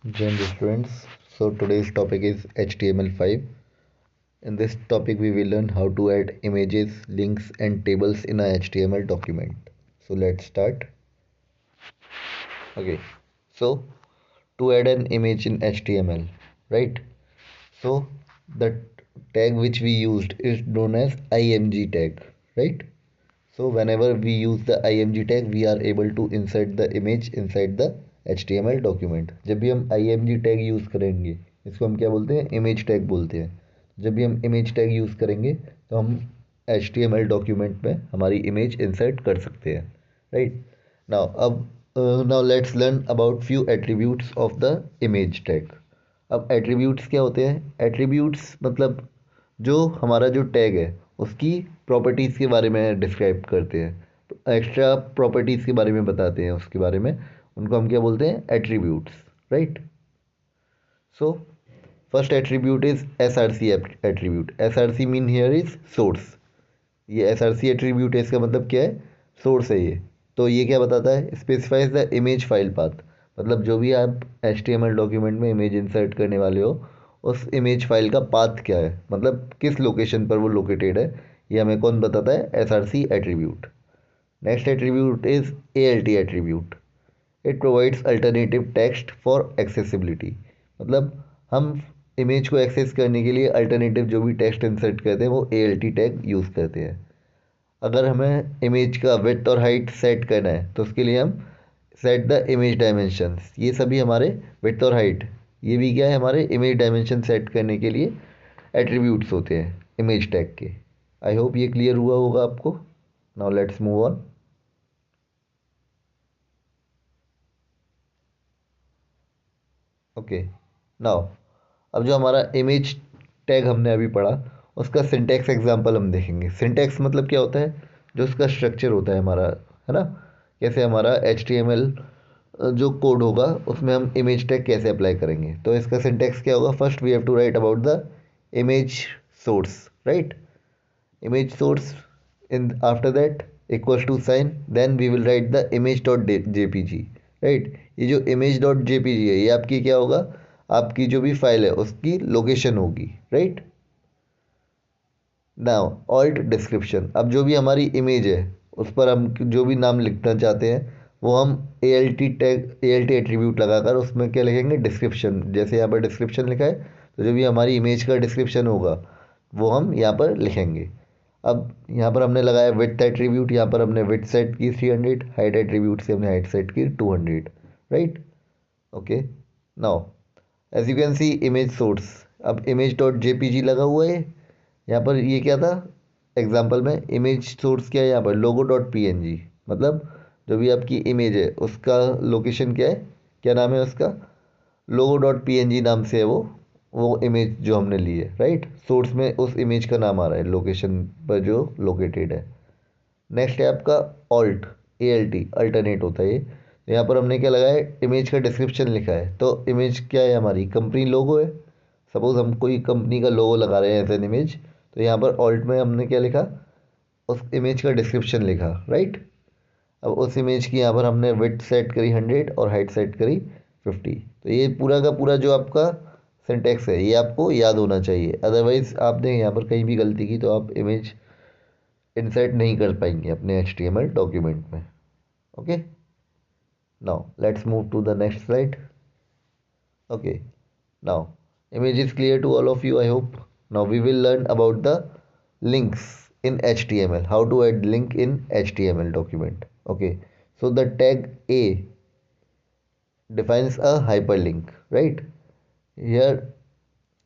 Join the students. So today's topic is HTML5. In this topic, we will learn how to add images, links, and tables in a HTML document. So let's start. Okay. So to add an image in HTML, right? So the tag which we used is known as img tag, right? So whenever we use the img tag, we are able to insert the image inside the HTML document. जब भी हम img tag use करेंगे, इसको हम क्या बोलते हैं, image tag बोलते हैं. जब भी हम इमेज टैग यूज़ करेंगे तो हम HTML डॉक्यूमेंट में हमारी इमेज इंसर्ट कर सकते हैं, right. Now let's learn about few attributes of the image tag. अब एट्रीब्यूट्स क्या होते हैं? एट्रीब्यूट्स मतलब जो हमारा जो टैग है उसकी प्रॉपर्टीज़ के बारे में डिस्क्राइब करते हैं, एक्स्ट्रा प्रॉपर्टीज़ के बारे में बताते हैं, उसके बारे में उनको हम क्या बोलते हैं? Attributes, right. So first attribute is SRC attribute. SRC mean here is source. ये SRC एट्रीब्यूट है, इसका मतलब क्या है? सोर्स है ये. तो ये क्या बताता है? Specifies the image file path. मतलब जो भी आप HTML डॉक्यूमेंट में इमेज इंसर्ट करने वाले हो, उस इमेज फाइल का पाथ क्या है, मतलब किस लोकेशन पर वो लोकेटेड है, ये हमें कौन बताता है? SRC attribute. Next attribute is ALT attribute. It provides alternative text for accessibility. मतलब हम इमेज को एक्सेस करने के लिए अल्टरनेटिव जो भी टेक्स्ट इंसर्ट करते हैं वो ALT टैग यूज़ करते हैं. अगर हमें इमेज का विड्थ और हाइट सेट करना है तो उसके लिए हम सेट द इमेज डायमेंशंस. ये सभी हमारे विड्थ और हाइट, ये भी क्या है? हमारे इमेज डायमेंशन सेट करने के लिए एट्रीब्यूट्स होते हैं इमेज टैग के. आई होप ये क्लियर हुआ होगा आपको. Now let's move on. Okay. Now अब जो हमारा इमेज टैग हमने अभी पढ़ा, उसका सिंटैक्स एग्जांपल हम देखेंगे. सिंटैक्स मतलब क्या होता है? जो उसका स्ट्रक्चर होता है हमारा, है ना. कैसे हमारा HTML जो कोड होगा उसमें हम इमेज टैग कैसे अप्लाई करेंगे. तो इसका सिंटैक्स क्या होगा? First we have to write about the image source, right. Image source in after that equals to sign, then we will write the image dot JPG, right. ये जो image dot JPG है, ये आपकी क्या होगा? आपकी जो भी फाइल है उसकी लोकेशन होगी, राइट. Now alt description. अब जो भी हमारी इमेज है उस पर हम जो भी नाम लिखना चाहते हैं वो हम ALT एट्रीब्यूट लगाकर उसमें क्या लिखेंगे? डिस्क्रिप्शन. जैसे यहाँ पर डिस्क्रिप्शन लिखा है तो जो भी हमारी इमेज का डिस्क्रिप्शन होगा वो हम यहाँ पर लिखेंगे. अब यहाँ पर हमने लगाया विड्थ एट्रीब्यूट, यहाँ पर हमने विड्थ सेट की 300, हाइट एट्रीब्यूट से हमने हाइट सेट की 200, right. Okay. Now as you can see image source. अब इमेज डॉट JPG लगा हुआ है यहाँ पर. ये क्या था? एग्जाम्पल में इमेज सोर्स क्या है यहाँ पर? लोगो डॉट PNG. मतलब जो भी आपकी इमेज है उसका लोकेशन क्या है, क्या नाम है उसका? लोगो डॉट PNG नाम से है वो इमेज जो हमने ली है, राइट. सोर्स में उस इमेज का नाम आ रहा है लोकेशन पर जो लोकेटेड है. नेक्स्ट है आपका ऑल्ट. ALT अल्टरनेट होता है ये. तो यहाँ पर हमने क्या लगाया है? इमेज का डिस्क्रिप्शन लिखा है. तो इमेज क्या है? हमारी कंपनी लोगो है. सपोज हम कोई कंपनी का लोगो लगा रहे हैं एज एन इमेज, तो यहाँ पर ऑल्ट में हमने क्या लिखा? उस इमेज का डिस्क्रिप्शन लिखा, राइट. अब उस इमेज की यहाँ पर हमने विड्थ सेट करी 100 और हाइट सेट करी 50. तो ये पूरा का पूरा जो आपका सिंटैक्स है ये आपको याद होना चाहिए. अदरवाइज आपने यहाँ पर कहीं भी गलती की तो आप इमेज इंसर्ट नहीं कर पाएंगे अपने HTML डॉक्यूमेंट में. Okay. Now let's move to the next slide. Okay. Now image is clear to all of you, I hope. Now we will learn about the links in HTML. How to add link in HTML document. Okay. So the tag A defines a hyperlink, right. Here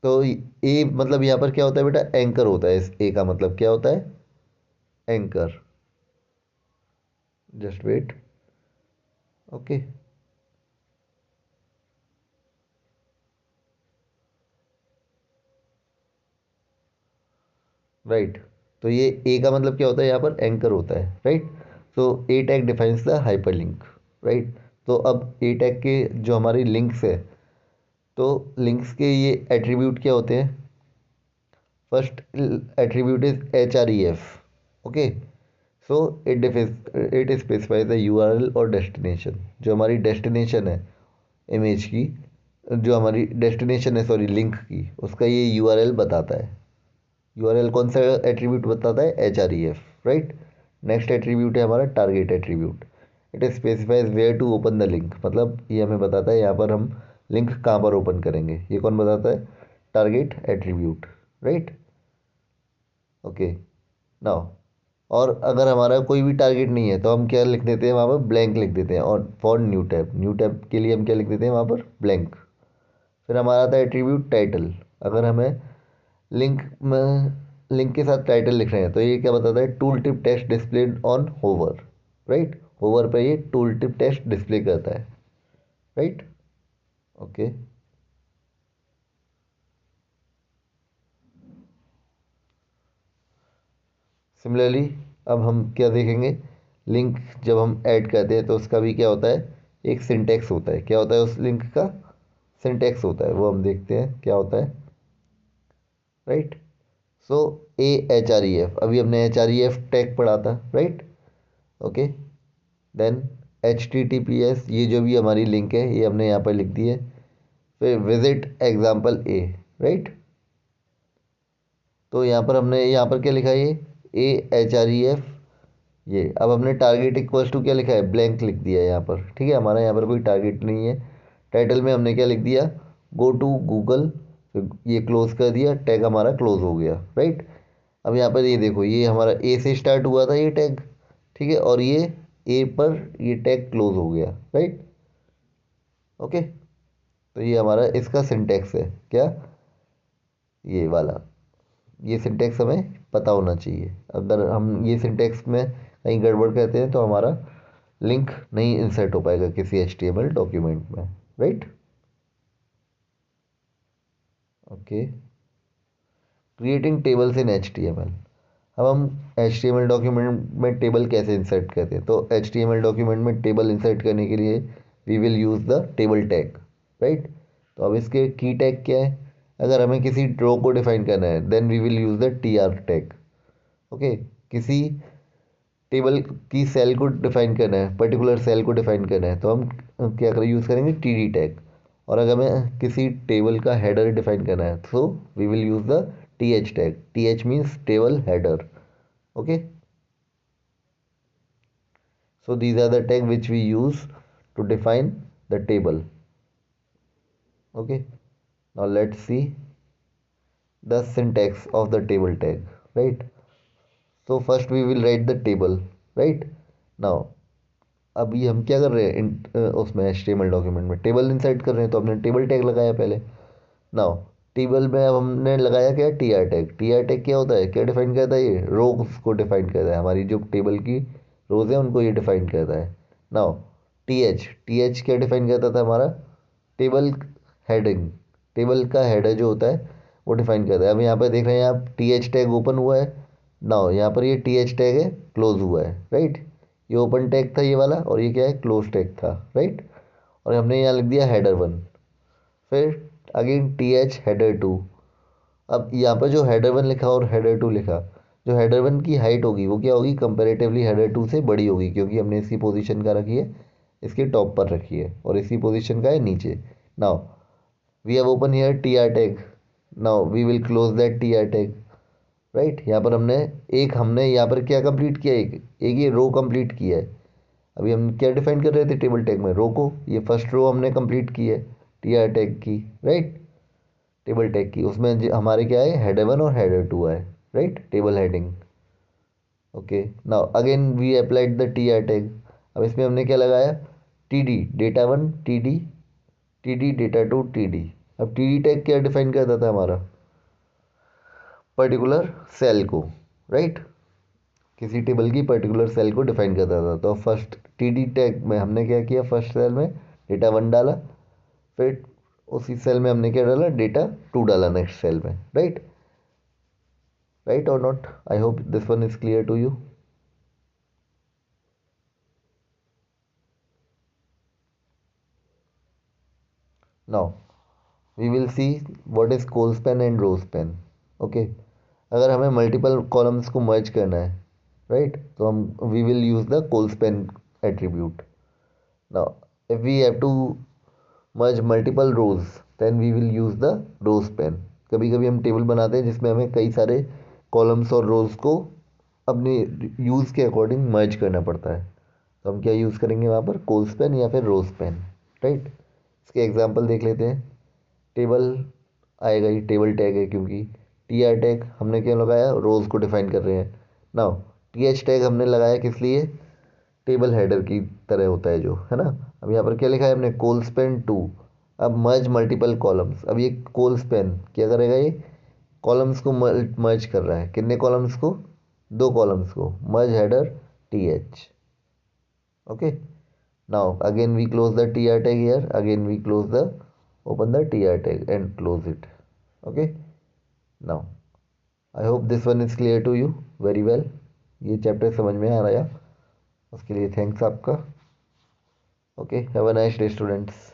तो A मतलब यहाँ पर क्या होता है बेटा? Anchor होता है. इस A का मतलब क्या होता है? Anchor. Just wait. Okay. Right. तो ये ए का मतलब क्या होता है? यहाँ पर एंकर होता है, right. So A tag defines the hyperlink, right. तो अब ए टैग के जो हमारी लिंक्स है, तो लिंक्स के ये एट्रीब्यूट क्या होते हैं? First attribute is HREF. Okay. So it specifies the URL और डेस्टिनेशन. जो हमारी डेस्टिनेशन है इमेज की, जो हमारी डेस्टिनेशन है, सॉरी लिंक की, उसका ये यूआरएल बताता है। यूआरएल कौन सा एट्रीब्यूट बताता है? एचआरईएफ, राइट। नेक्स्ट एट्रीब्यूट है हमारा target attribute. It specifies where to open the link, मतलब ये हमें बताता है यहाँ पर हम लिंक कहाँ पर ओपन करेंगे। ये कौन बताता है? Target attribute, right. Okay now, और अगर हमारा कोई भी टारगेट नहीं है तो हम क्या लिख देते हैं वहाँ पर? ब्लैंक लिख देते हैं। और फॉर न्यू टैब के लिए हम क्या लिख देते हैं वहाँ पर? ब्लैंक। फिर हमारा आता है एट्रीब्यूट टाइटल। अगर हमें लिंक में लिंक के साथ टाइटल लिख रहे हैं तो ये क्या बताता है? Tool tip text displayed on hover, right. Hover पे ये टूल टिप टेक्स्ट डिस्प्ले करता है, राइट। ओके, सिमिलरली अब हम क्या देखेंगे? लिंक जब हम ऐड करते हैं तो उसका भी क्या होता है? एक सिंटेक्स होता है। क्या होता है उस लिंक का? सिंटेक्स होता है। वो हम देखते हैं क्या होता है, राइट। सो AHREF, अभी हमने HREF टैग पढ़ा था, राइट। ओके, देन HTTPS, ये जो भी हमारी लिंक है ये हमने यहाँ पर लिख दी है। फिर विजिट एग्जाम्पल A, राइट। तो यहाँ पर हमने यहाँ पर क्या लिखा है? ये AHREF। ये अब हमने टारगेट इक्वल्स टू क्या लिखा है? ब्लैंक लिख दिया है यहाँ पर, ठीक है। हमारा यहाँ पर कोई टारगेट नहीं है। टाइटल में हमने क्या लिख दिया? Go to Google. ये क्लोज कर दिया, टैग हमारा क्लोज हो गया, राइट। अब यहाँ पर ये देखो, ये हमारा ए से स्टार्ट हुआ था ये टैग, ठीक है, और ये ए पर ये टैग क्लोज हो गया, राइट। ओके, तो ये हमारा इसका सिंटेक्स है क्या? ये वाला, ये सिंटेक्स हमें पता होना चाहिए। अगर हम ये सिंटेक्स में कहीं गड़बड़ करते हैं तो हमारा लिंक नहीं इंसर्ट हो पाएगा किसी HTML डॉक्यूमेंट में, right. Okay, creating tables in HTML। अब हम HTML डॉक्यूमेंट में टेबल कैसे इंसर्ट करते हैं? तो HTML डॉक्यूमेंट में टेबल इंसर्ट करने के लिए we will use the table tag, right. तो अब इसके की टैग क्या है? अगर हमें किसी ड्रॉ को डिफाइन करना है then we will use the TR tag. Okay, किसी टेबल की सेल को डिफाइन करना है, पर्टिकुलर सेल को डिफाइन करना है तो हम क्या करें? यूज़ करेंगे TD टैग। और अगर हमें किसी टेबल का हेडर डिफाइन करना है तो we will use the TH tag. TH means table header, okay. So these are the tag which we use to define the table, okay. Now let's see the syntax of the table tag, right. So first we will write the table, right. Now अभी हम क्या कर रहे हैं? उसमें HTML document में table insert कर रहे हैं तो हमने टेबल टैग लगाया पहले। नाउ टेबल में अब हमने लगाया क्या? TR tag. TR टैग क्या होता है? क्या डिफाइन करता है? ये रोज को डिफाइन करता है, हमारी जो टेबल की रोज है उनको ये डिफाइन करता है। नाउ TH क्या डिफाइन करता था? हमारा टेबल हेडिंग, टेबल का हेडर जो होता है वो डिफाइन करता है। अब यहाँ पर देख रहे हैं आप TH टैग ओपन हुआ है। नाउ यहाँ पर ये TH टैग है क्लोज हुआ है, राइट। ये ओपन टैग था ये वाला, और ये क्या है? क्लोज टैग था, राइट। और हमने यहाँ लिख दिया header 1। फिर अगेन TH header 2। अब यहाँ पर जो header 1 लिखा और header 2 लिखा, जो header 1 की हाइट होगी वो क्या होगी? कंपेरेटिवली header 2 से बड़ी होगी, क्योंकि हमने इसकी पोजीशन का रखी है, इसके टॉप पर रखी है, और इसकी पोजीशन का है नीचे। Now we have open here TR tag. Now we will close that TR tag, right. यहाँ पर हमने यहाँ पर क्या कंप्लीट किया? एक एक ये रो कंप्लीट किया है। अभी हम क्या डिफाइन कर रहे थे टेबल टैग में? रो को। ये फर्स्ट रो हमने कंप्लीट की है TR टैग की, राइट। टेबल टैग की, उसमें हमारे क्या है? header 1 और header 2 है, राइट, table heading. Okay, now again we applied the TR tag. अब इसमें हमने क्या लगाया? TD data 1, TD data 2, TD। अब TD टैग क्या डिफाइन करता था? हमारा पर्टिकुलर सेल को, राइट, किसी टेबल की पर्टिकुलर सेल को डिफाइन करता था। तो फर्स्ट TD टैग में हमने क्या किया? फर्स्ट सेल में data 1 डाला, फिर उसी सेल में हमने क्या डाला? data 2 डाला नेक्स्ट सेल में, राइट। राइट और not? I hope this one is clear to you. Now we will see what is col span and row span, okay. अगर हमें मल्टीपल कॉलम्स को मर्ज करना है, राइट, तो हम we will use the col span attribute. Now if we have to merge multiple rows, then we will use the row span. कभी कभी हम टेबल बनाते हैं जिसमें हमें कई सारे कॉलम्स और रोज को अपने यूज़ के अकॉर्डिंग मर्ज करना पड़ता है, तो हम क्या यूज़ करेंगे वहाँ पर, कोल स्पैन या फिर रो स्पैन, राइट। इसके एग्जांपल देख लेते हैं। टेबल आएगा, ये टेबल टैग है क्योंकि टी आर टैग हमने क्यों लगाया, रोज को डिफाइन कर रहे हैं। नाउ टी एच टैग हमने लगाया किस लिए, टेबल हेडर की तरह होता है जो, है ना। अब यहाँ पर क्या लिखा है हमने, कोल स्पेन टू। अब मर्ज मल्टीपल कॉलम्स, अब ये कोल स्पेन क्या करेगा, ये कॉलम्स को मर्ज कर रहा है, कितने कॉलम्स को, दो कॉलम्स को, merge header T H. Okay, now again we close the T R tag here, again we close the, open the tr tag and close it. Okay, now I hope this one is clear to you very well. ये chapter समझ में आ रहा है, उसके लिए thanks आपका। Okay, have a nice day students.